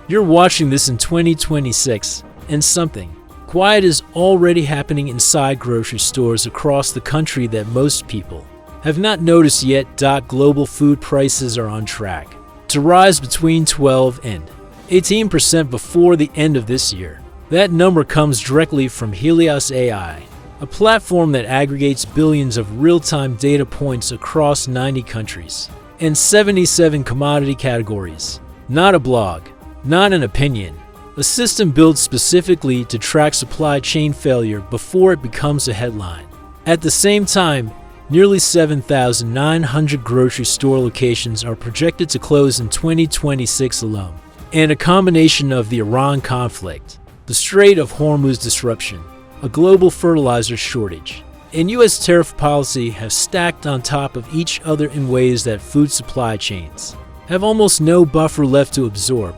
You're watching this in 2026, and something quiet is already happening inside grocery stores across the country that most people have not noticed yet. Global food prices are on track to rise between 12 and 18% before the end of this year. That number comes directly from Helios AI, a platform that aggregates billions of real-time data points across 90 countries and 77 commodity categories. Not a blog, not an opinion, a system built specifically to track supply chain failure before it becomes a headline. At the same time, nearly 7,900 grocery store locations are projected to close in 2026 alone, and a combination of the Iran conflict, the Strait of Hormuz disruption, a global fertilizer shortage, and U.S. tariff policy have stacked on top of each other in ways that food supply chains have almost no buffer left to absorb.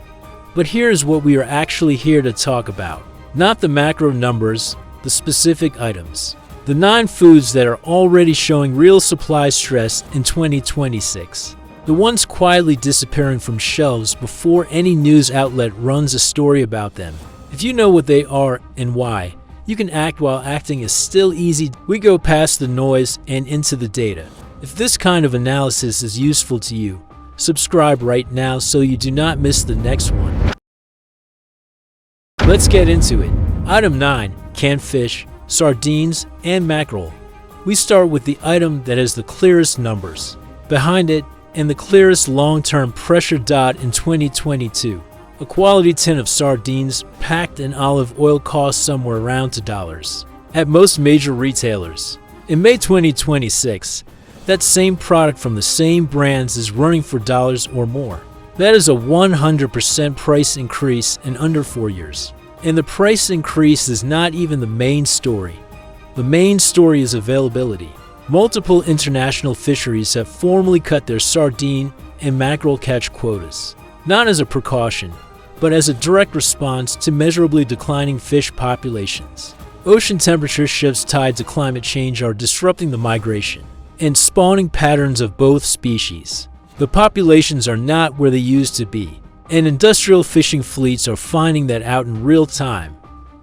But here's what we are actually here to talk about. Not the macro numbers, the specific items. The 9 foods that are already showing real supply stress in 2026. The ones quietly disappearing from shelves before any news outlet runs a story about them. If you know what they are and why, you can act while acting is still easy. We go past the noise and into the data. If this kind of analysis is useful to you, subscribe right now so you do not miss the next one. Let's get into it. Item 9. Canned fish, sardines, and mackerel. We start with the item that has the clearest numbers behind it and the clearest long-term pressure. In 2022, a quality tin of sardines packed in olive oil cost somewhere around $2 at most major retailers. In May 2026, that same product from the same brands is running for $1 or more. That is a 100% price increase in under 4 years. And the price increase is not even the main story. The main story is availability. Multiple international fisheries have formally cut their sardine and mackerel catch quotas, not as a precaution, but as a direct response to measurably declining fish populations. Ocean temperature shifts tied to climate change are disrupting the migration and spawning patterns of both species. The populations are not where they used to be, and industrial fishing fleets are finding that out in real time.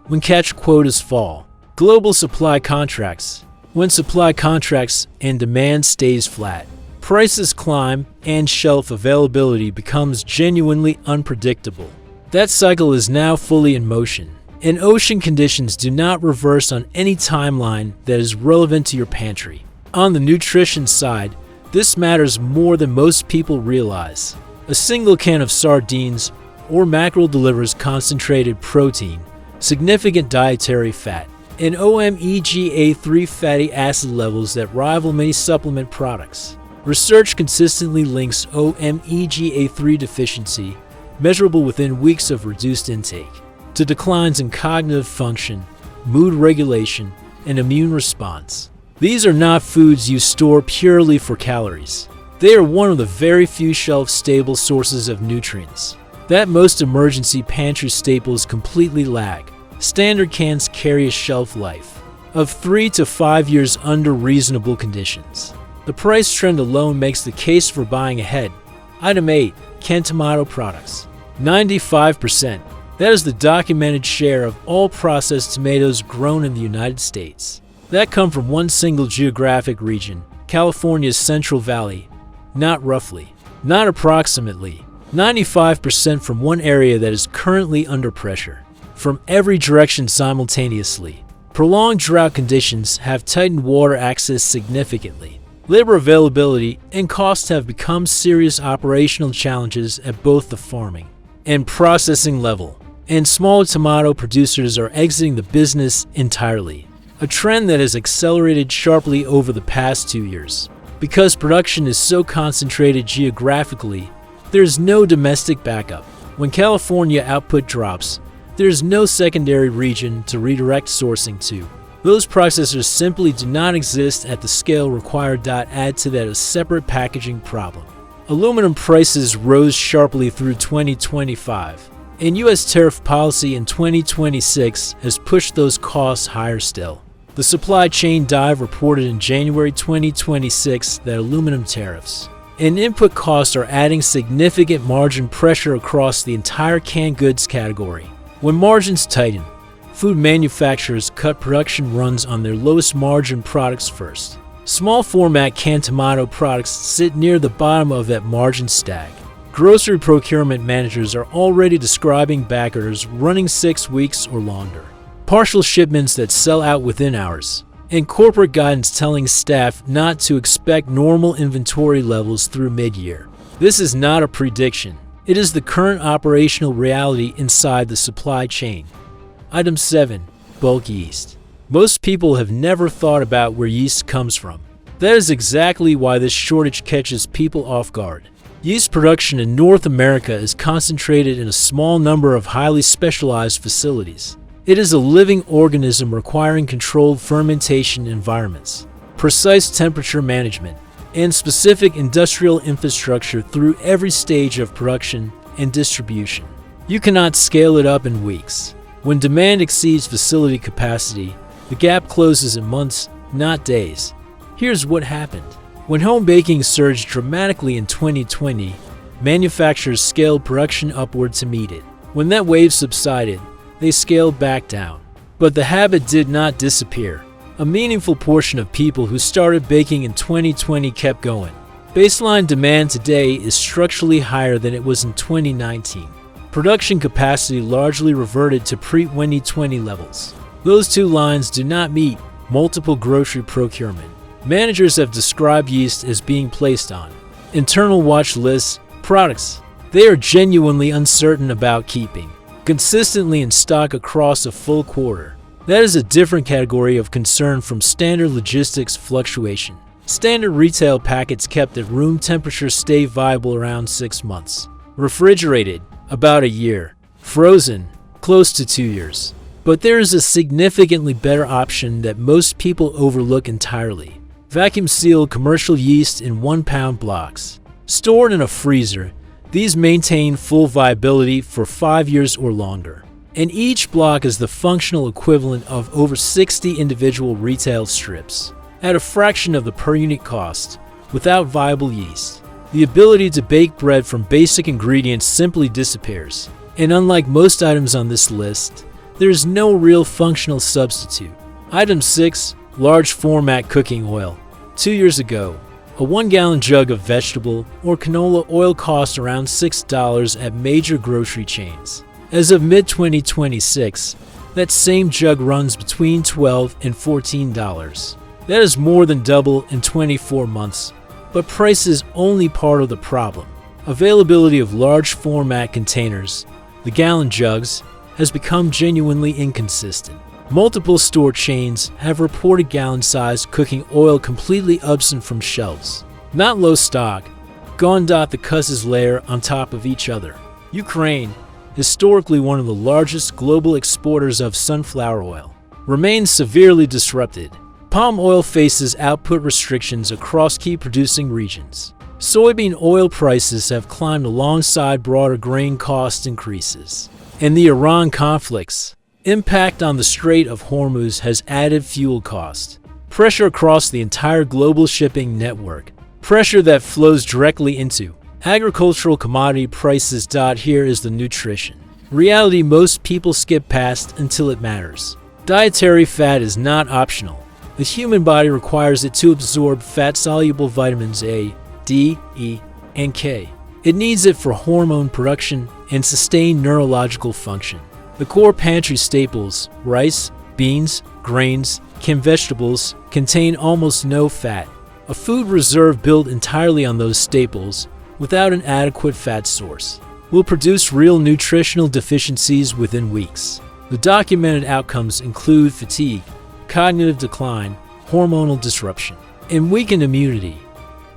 When catch quotas fall, global supply contracts. When supply contracts and demand stays flat, prices climb and shelf availability becomes genuinely unpredictable. That cycle is now fully in motion, and ocean conditions do not reverse on any timeline that is relevant to your pantry. On the nutrition side, this matters more than most people realize. A single can of sardines or mackerel delivers concentrated protein, significant dietary fat, and omega-3 fatty acid levels that rival many supplement products. Research consistently links omega-3 deficiency, measurable within weeks of reduced intake, to declines in cognitive function, mood regulation, and immune response. These are not foods you store purely for calories. They are one of the very few shelf-stable sources of nutrients that most emergency pantry staples completely lack. Standard cans carry a shelf life of 3 to 5 years under reasonable conditions. The price trend alone makes the case for buying ahead. Item 8. Canned tomato products. 95%. That is the documented share of all processed tomatoes grown in the United States that come from one single geographic region, California's Central Valley. Not roughly, not approximately, 95% from one area that is currently under pressure from every direction simultaneously. Prolonged drought conditions have tightened water access significantly. Labor availability and costs have become serious operational challenges at both the farming and processing level, and smaller tomato producers are exiting the business entirely, a trend that has accelerated sharply over the past 2 years. Because production is so concentrated geographically, there is no domestic backup. When California output drops, there is no secondary region to redirect sourcing to. Those processors simply do not exist at the scale required. Add to that a separate packaging problem. Aluminum prices rose sharply through 2025, and U.S. tariff policy in 2026 has pushed those costs higher still. The supply chain dive reported in January 2026 that aluminum tariffs and input costs are adding significant margin pressure across the entire canned goods category. When margins tighten, food manufacturers cut production runs on their lowest margin products first. Small format canned tomato products sit near the bottom of that margin stack. Grocery procurement managers are already describing back orders running 6 weeks or longer, partial shipments that sell out within hours, and corporate guidance telling staff not to expect normal inventory levels through mid-year. This is not a prediction. It is the current operational reality inside the supply chain. Item 7. Bulk yeast. Most people have never thought about where yeast comes from. That is exactly why this shortage catches people off guard. Yeast production in North America is concentrated in a small number of highly specialized facilities. It is a living organism requiring controlled fermentation environments, precise temperature management, and specific industrial infrastructure through every stage of production and distribution. You cannot scale it up in weeks. When demand exceeds facility capacity, the gap closes in months, not days. Here's what happened. When home baking surged dramatically in 2020, manufacturers scaled production upward to meet it. When that wave subsided, they scaled back down. But the habit did not disappear. A meaningful portion of people who started baking in 2020 kept going. Baseline demand today is structurally higher than it was in 2019. Production capacity largely reverted to pre-2020 levels. Those two lines do not meet. Multiple grocery procurement managers have described yeast as being placed on internal watch lists products they are genuinely uncertain about keeping consistently in stock across a full quarter. That is a different category of concern from standard logistics fluctuation. Standard retail packets kept at room temperature stay viable around 6 months. Refrigerated, about a year. Frozen, close to 2 years. But there is a significantly better option that most people overlook entirely. Vacuum-sealed commercial yeast in 1-pound blocks. Stored in a freezer, these maintain full viability for 5 years or longer. And each block is the functional equivalent of over 60 individual retail strips. At a fraction of the per-unit cost, without viable yeast, the ability to bake bread from basic ingredients simply disappears. And unlike most items on this list, there is no real functional substitute. Item 6. Large format cooking oil. 2 years ago, a 1-gallon jug of vegetable or canola oil cost around $6 at major grocery chains. As of mid-2026, that same jug runs between $12 and $14. That is more than double in 24 months, but price is only part of the problem. Availability of large format containers, the gallon jugs, has become genuinely inconsistent. Multiple store chains have reported gallon-sized cooking oil completely absent from shelves. Not low stock, gone. The cusses layer on top of each other. Ukraine, historically one of the largest global exporters of sunflower oil, remains severely disrupted. Palm oil faces output restrictions across key producing regions. Soybean oil prices have climbed alongside broader grain cost increases. And the Iran conflict's impact on the Strait of Hormuz has added fuel cost. Pressure across the entire global shipping network. Pressure that flows directly into agricultural commodity prices. Here is the nutrition reality most people skip past until it matters. Dietary fat is not optional. The human body requires it to absorb fat-soluble vitamins A, D, E, and K. It needs it for hormone production and sustained neurological function. The core pantry staples, rice, beans, grains, canned vegetables, contain almost no fat. A food reserve built entirely on those staples, without an adequate fat source, will produce real nutritional deficiencies within weeks. The documented outcomes include fatigue, cognitive decline, hormonal disruption, and weakened immunity.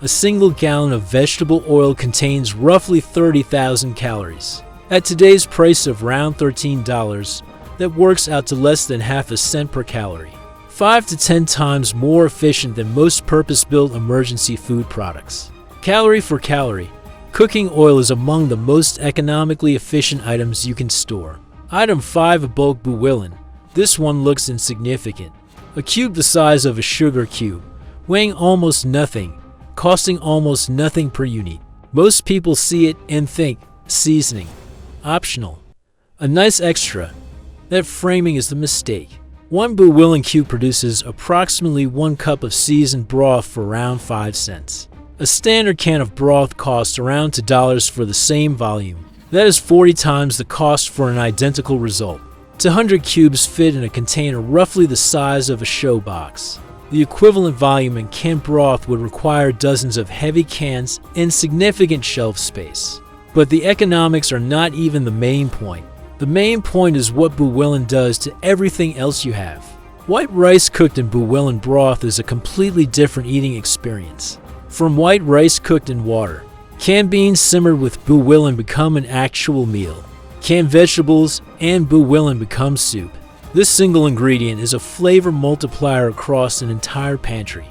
A single gallon of vegetable oil contains roughly 30,000 calories. At today's price of around $13, that works out to less than half a cent per calorie. 5 to 10 times more efficient than most purpose-built emergency food products. Calorie for calorie, cooking oil is among the most economically efficient items you can store. Item 5. A bulk bouillon. This one looks insignificant. A cube the size of a sugar cube, weighing almost nothing, costing almost nothing per unit. Most people see it and think, seasoning. Optional. A nice extra. That framing is the mistake. One Buwillen cube produces approximately 1 cup of seasoned broth for around 5 cents. A standard can of broth costs around $2 for the same volume. That is 40 times the cost for an identical result. 200 cubes fit in a container roughly the size of a show box. The equivalent volume in canned broth would require dozens of heavy cans and significant shelf space. But the economics are not even the main point. The main point is what Buwillen does to everything else you have. White rice cooked in Buwillen broth is a completely different eating experience. From white rice cooked in water, canned beans simmered with Buwillen become an actual meal. Canned vegetables and Buwillen become soup. This single ingredient is a flavor multiplier across an entire pantry.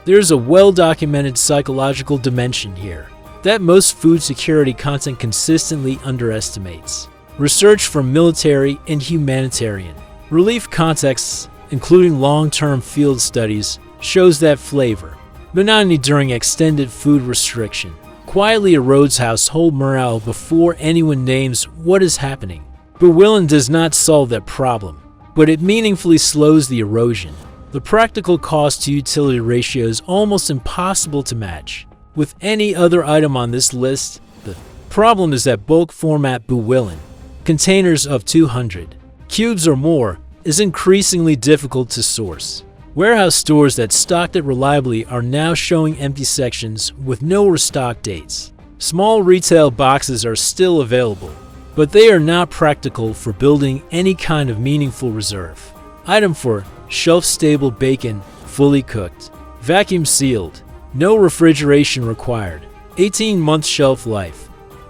There is a well-documented psychological dimension here that most food security content consistently underestimates. Research from military and humanitarian relief contexts, including long-term field studies, shows that flavor, monotony during extended food restriction, quietly erodes household morale before anyone names what is happening. Buwillen does not solve that problem, but it meaningfully slows the erosion. The practical cost to utility ratio is almost impossible to match with any other item on this list. The problem is that bulk format Buwillen, containers of 200 cubes or more, is increasingly difficult to source. Warehouse stores that stocked it reliably are now showing empty sections with no restock dates. Small retail boxes are still available, but they are not practical for building any kind of meaningful reserve. Item 4. Shelf-stable bacon, fully cooked. Vacuum sealed. No refrigeration required. 18-month shelf life.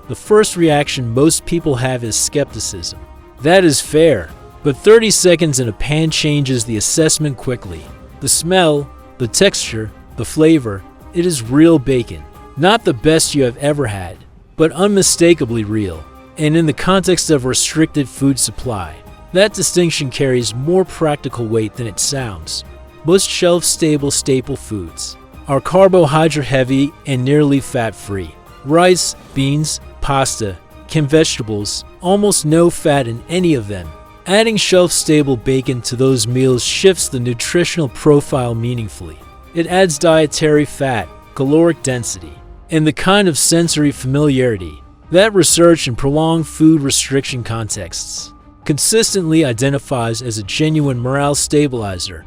The first reaction most people have is skepticism. That is fair, but 30 seconds in a pan changes the assessment quickly. The smell, the texture, the flavor, it is real bacon. Not the best you have ever had, but unmistakably real. And in the context of restricted food supply, that distinction carries more practical weight than it sounds. Most shelf-stable staple foods are carbohydrate-heavy and nearly fat-free. Rice, beans, pasta, canned vegetables, almost no fat in any of them. Adding shelf-stable bacon to those meals shifts the nutritional profile meaningfully. It adds dietary fat, caloric density, and the kind of sensory familiarity that research in prolonged food restriction contexts consistently identifies as a genuine morale stabilizer.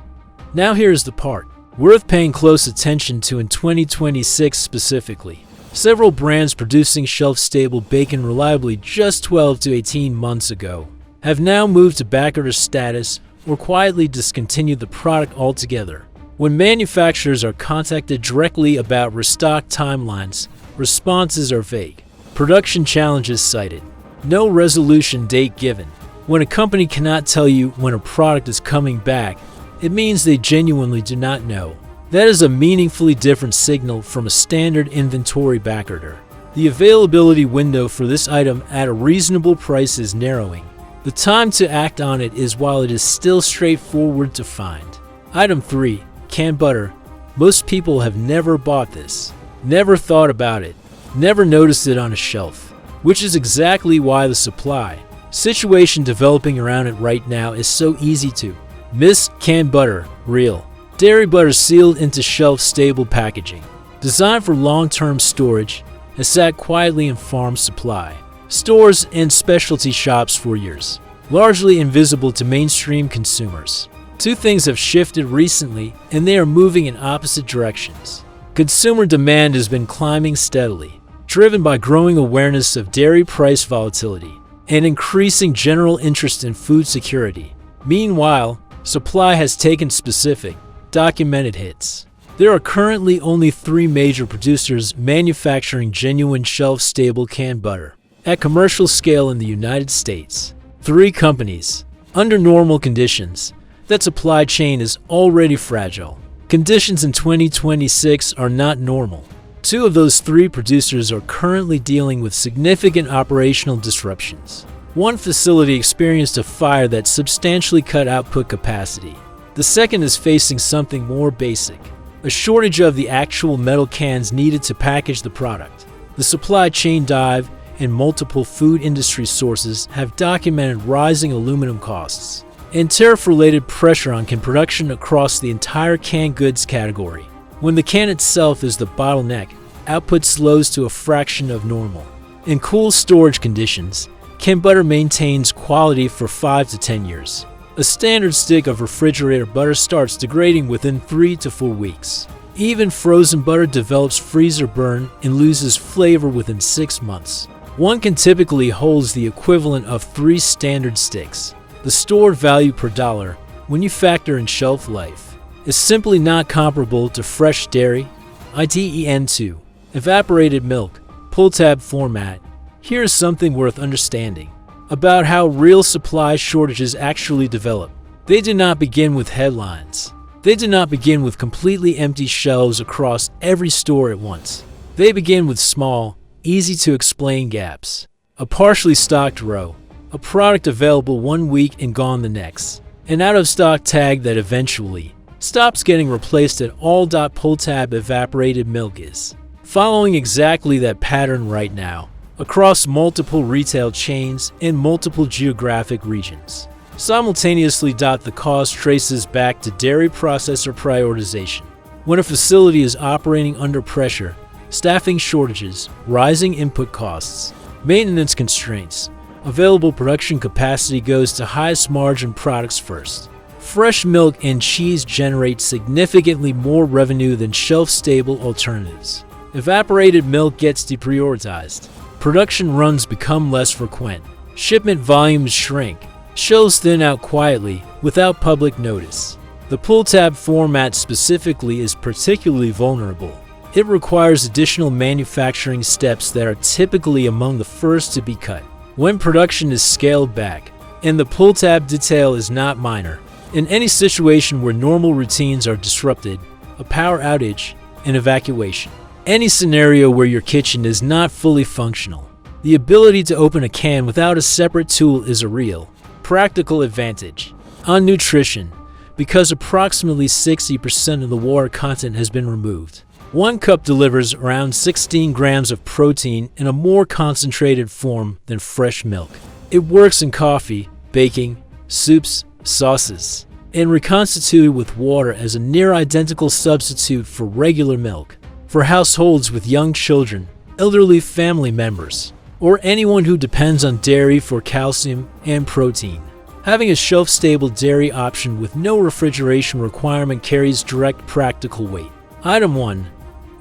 Now here's the part worth paying close attention to in 2026 specifically. Several brands producing shelf-stable bacon reliably just 12 to 18 months ago have now moved to backorder status or quietly discontinued the product altogether. When manufacturers are contacted directly about restock timelines, responses are vague. Production challenges cited. No resolution date given. When a company cannot tell you when a product is coming back, it means they genuinely do not know. That is a meaningfully different signal from a standard inventory backorder. The availability window for this item at a reasonable price is narrowing. The time to act on it is while it is still straightforward to find. Item 3. Canned butter. Most people have never bought this, never thought about it, never noticed it on a shelf, which is exactly why the supply situation developing around it right now is so easy to miss. Canned butter, real dairy butter sealed into shelf-stable packaging, designed for long-term storage, has sat quietly in farm supply stores and specialty shops for years, largely invisible to mainstream consumers. Two things have shifted recently, and they are moving in opposite directions. Consumer demand has been climbing steadily, driven by growing awareness of dairy price volatility and increasing general interest in food security. Meanwhile, supply has taken specific, documented hits. There are currently only 3 major producers manufacturing genuine shelf-stable canned butter at commercial scale in the United States. 3 companies. Under normal conditions, that supply chain is already fragile. Conditions in 2026 are not normal. 2 of those 3 producers are currently dealing with significant operational disruptions. One facility experienced a fire that substantially cut output capacity. The second is facing something more basic. a shortage of the actual metal cans needed to package the product. The supply chain dive and multiple food industry sources have documented rising aluminum costs and tariff-related pressure on can production across the entire canned goods category. When the can itself is the bottleneck, output slows to a fraction of normal. In cool storage conditions, canned butter maintains quality for 5 to 10 years. A standard stick of refrigerator butter starts degrading within 3 to 4 weeks. Even frozen butter develops freezer burn and loses flavor within 6 months. One can typically holds the equivalent of 3 standard sticks. The stored value per dollar, when you factor in shelf life, is simply not comparable to fresh dairy, i.e. evaporated milk, pull tab format. Here's something worth understanding about how real supply shortages actually develop. They do not begin with headlines. They do not begin with completely empty shelves across every store at once. They begin with small, easy-to-explain gaps. A partially stocked row, a product available 1 week and gone the next, an out-of-stock tag that eventually stops getting replaced at all. Pull tab evaporated milk is following exactly that pattern right now, across multiple retail chains in multiple geographic regions. Simultaneously, the cause traces back to dairy processor prioritization. When a facility is operating under pressure, staffing shortages, rising input costs, maintenance constraints, available production capacity goes to highest margin products first. Fresh milk and cheese generate significantly more revenue than shelf-stable alternatives. Evaporated milk gets deprioritized. Production runs become less frequent. Shipment volumes shrink. Shelves thin out quietly, without public notice. The pull tab format specifically is particularly vulnerable. It requires additional manufacturing steps that are typically among the first to be cut. When production is scaled back, and the pull tab detail is not minor, in any situation where normal routines are disrupted, a power outage, an evacuation, any scenario where your kitchen is not fully functional, the ability to open a can without a separate tool is a real, practical advantage. On nutrition, because approximately 60% of the water content has been removed, 1 cup delivers around 16 grams of protein in a more concentrated form than fresh milk. It works in coffee, baking, soups, sauces, and reconstituted with water as a near-identical substitute for regular milk. For households with young children, elderly family members, or anyone who depends on dairy for calcium and protein, having a shelf-stable dairy option with no refrigeration requirement carries direct practical weight. Item 1.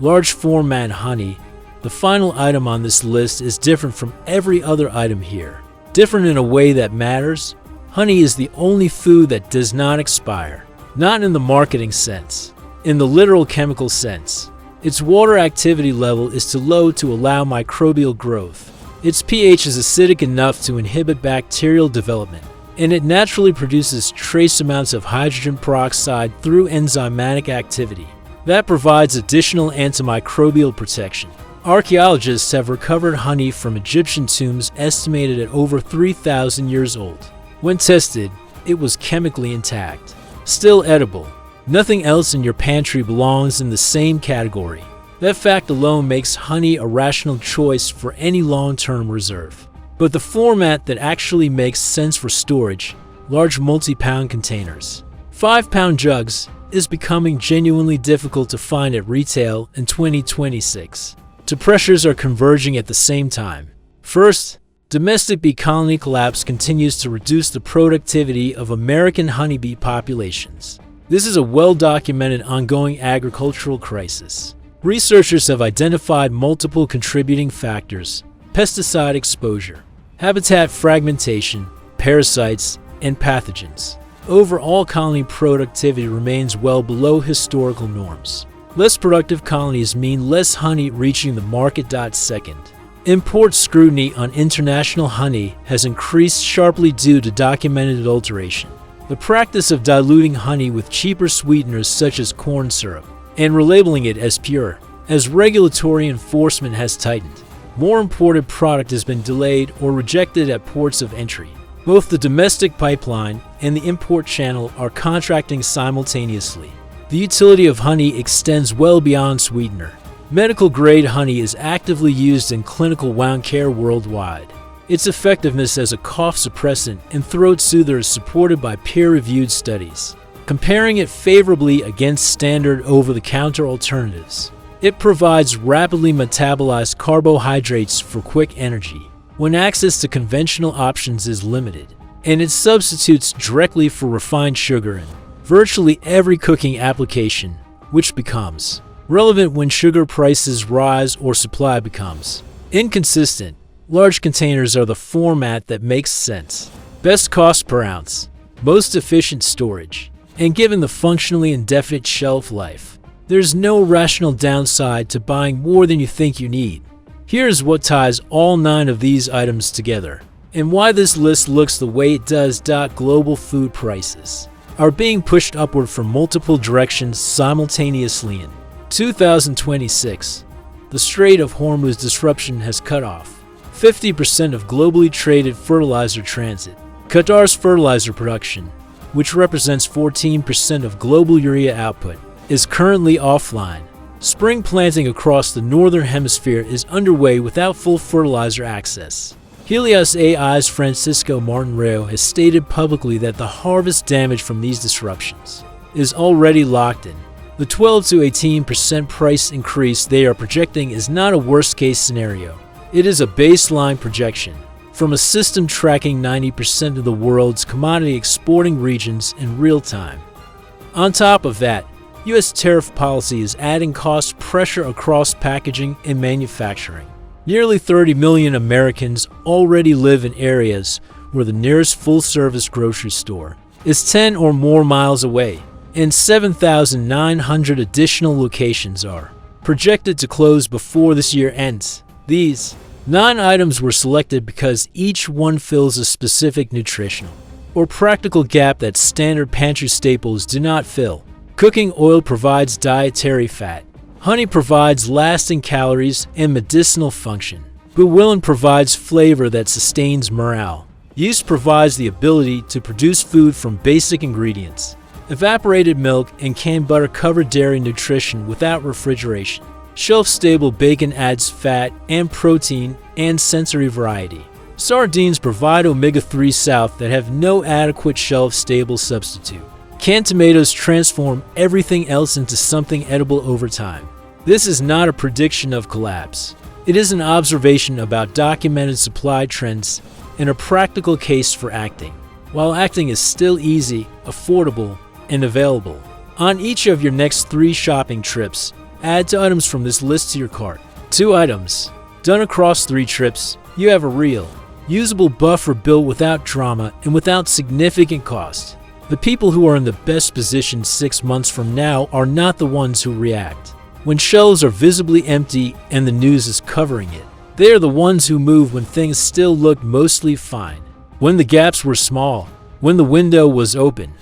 Large format honey. The final item on this list is different from every other item here. Different in a way that matters. Honey is the only food that does not expire. Not in the marketing sense, in the literal chemical sense. Its water activity level is too low to allow microbial growth. Its pH is acidic enough to inhibit bacterial development, and it naturally produces trace amounts of hydrogen peroxide through enzymatic activity. That provides additional antimicrobial protection. Archaeologists have recovered honey from Egyptian tombs estimated at over 3,000 years old. When tested, it was chemically intact, still edible. Nothing else in your pantry belongs in the same category. That fact alone makes honey a rational choice for any long-term reserve. But the format that actually makes sense for storage, large multi-pound containers, 5-pound jugs, is becoming genuinely difficult to find at retail in 2026. Two pressures are converging at the same time. First, domestic bee colony collapse continues to reduce the productivity of American honeybee populations. This is a well-documented ongoing agricultural crisis. Researchers have identified multiple contributing factors: pesticide exposure, habitat fragmentation, parasites, and pathogens. Overall colony productivity remains well below historical norms. Less productive colonies mean less honey reaching the market. Second, import scrutiny on international honey has increased sharply due to documented adulteration. The practice of diluting honey with cheaper sweeteners such as corn syrup and relabeling it as pure, as regulatory enforcement has tightened. More imported product has been delayed or rejected at ports of entry. Both the domestic pipeline and the import channel are contracting simultaneously. The utility of honey extends well beyond sweetener. Medical-grade honey is actively used in clinical wound care worldwide. Its effectiveness as a cough suppressant and throat soother is supported by peer-reviewed studies, comparing it favorably against standard over-the-counter alternatives. It provides rapidly metabolized carbohydrates for quick energy when access to conventional options is limited, and it substitutes directly for refined sugar in virtually every cooking application, which becomes relevant when sugar prices rise or supply becomes inconsistent. Large containers are the format that makes sense. Best cost per ounce, most efficient storage, and given the functionally indefinite shelf life, there's no rational downside to buying more than you think you need. Here's what ties all 9 of these items together, and why this list looks the way it does. Global food prices are being pushed upward from multiple directions simultaneously. In 2026, the Strait of Hormuz disruption has cut off 50% of globally traded fertilizer transit. Qatar's fertilizer production, which represents 14% of global urea output, is currently offline. Spring planting across the northern hemisphere is underway without full fertilizer access. Helios AI's Francisco Martinreo has stated publicly that the harvest damage from these disruptions is already locked in. The 12 to 18% price increase they are projecting is not a worst-case scenario. It is a baseline projection from a system tracking 90% of the world's commodity exporting regions in real time. On top of that, U.S. tariff policy is adding cost pressure across packaging and manufacturing. Nearly 30 million Americans already live in areas where the nearest full-service grocery store is 10 or more miles away, and 7,900 additional locations are projected to close before this year ends. These 9 items were selected because each one fills a specific nutritional or practical gap that standard pantry staples do not fill. Cooking oil provides dietary fat. Honey provides lasting calories and medicinal function. Bouillon provides flavor that sustains morale. Yeast provides the ability to produce food from basic ingredients. Evaporated milk and canned butter cover dairy nutrition without refrigeration. Shelf-stable bacon adds fat and protein and sensory variety. Sardines provide omega-3 salts that have no adequate shelf-stable substitute. Canned tomatoes transform everything else into something edible over time. This is not a prediction of collapse. It is an observation about documented supply trends and a practical case for acting. While acting is still easy, affordable, and available, on each of your next 3 shopping trips, add 2 items from this list to your cart. 2 items. Done across 3 trips, you have a real, usable buffer built without drama and without significant cost. The people who are in the best position 6 months from now are not the ones who react when shelves are visibly empty and the news is covering it. They are the ones who move when things still look mostly fine, when the gaps were small, when the window was open.